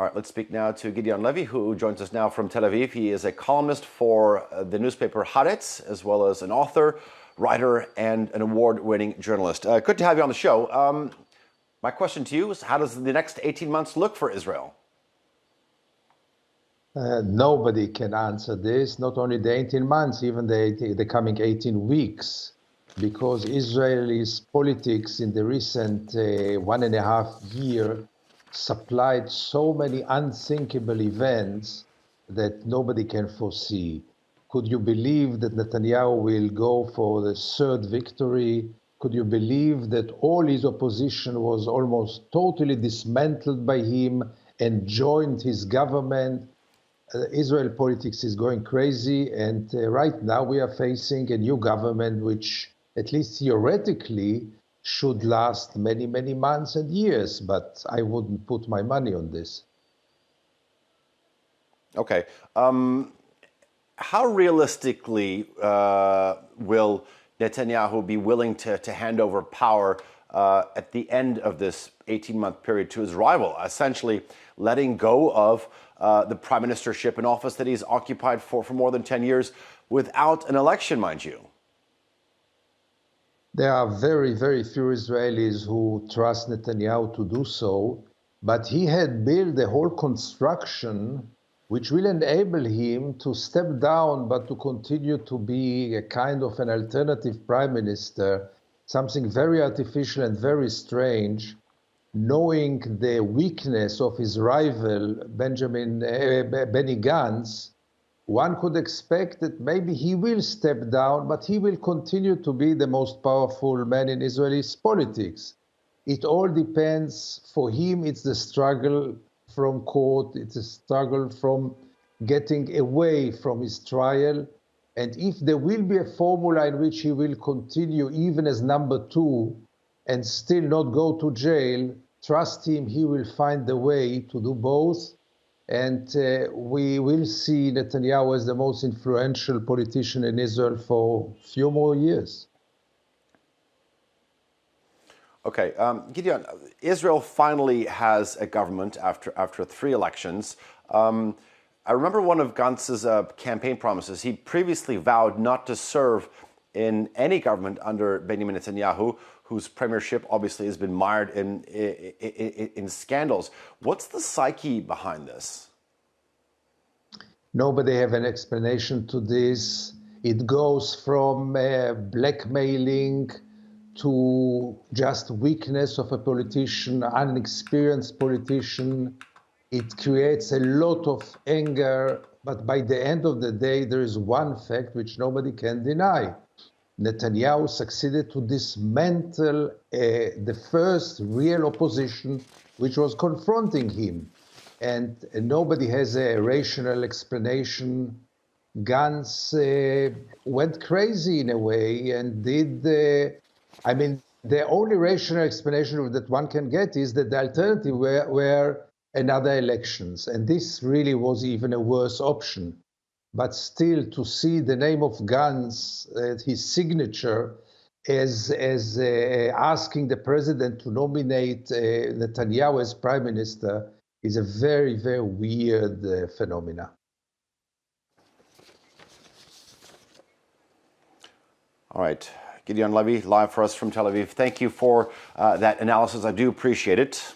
All right, let's speak now to Gideon Levy, who joins us now from Tel Aviv. He is a columnist for the newspaper Haaretz, as well as an author, writer, and an award-winning journalist. Good to have you on the show. My question to you is, how does the next 18 months look for Israel? Nobody can answer this, not only the 18 months, even the coming 18 weeks, because Israel's politics in the recent 1.5 years supplied so many unthinkable events that nobody can foresee. Could you believe that Netanyahu will go for the third victory? Could you believe that all his opposition was almost totally dismantled by him and joined his government? Israel politics is going crazy, and right now we are facing a new government which, at least theoretically, should last many, many months and years, but I wouldn't put my money on this. Okay. How realistically will Netanyahu be willing to hand over power at the end of this 18-month period to his rival, essentially letting go of the prime ministership, an office that he's occupied for more than 10 years without an election, mind you? There are very, very few Israelis who trust Netanyahu to do so, but he had built a whole construction which will enable him to step down, but to continue to be a kind of an alternative prime minister, something very artificial and very strange, knowing the weakness of his rival, Benny Gantz. One could expect that maybe he will step down, but he will continue to be the most powerful man in Israeli politics. It all depends. For him, it's the struggle from court, it's a struggle from getting away from his trial. And if there will be a formula in which he will continue even as number two and still not go to jail, trust him, he will find the way to do both. And we will see Netanyahu as the most influential politician in Israel for a few more years. Okay, Gideon, Israel finally has a government after 3 elections. I remember one of Gantz's campaign promises. He previously vowed not to serve in any government under Benjamin Netanyahu, whose premiership obviously has been mired in scandals. What's the psyche behind this? Nobody have an explanation to this. It goes from blackmailing to just weakness of a politician, inexperienced politician. It creates a lot of anger, but by the end of the day, there is one fact which nobody can deny. Netanyahu succeeded to dismantle the first real opposition which was confronting him. And nobody has a rational explanation. Gantz went crazy in a way and did, the only rational explanation that one can get is that the alternative were another elections. And this really was even a worse option. But still, to see the name of Gantz, his signature, as asking the president to nominate Netanyahu as prime minister is a very, very weird phenomena. All right. Gideon Levy, live for us from Tel Aviv. Thank you for that analysis. I do appreciate it.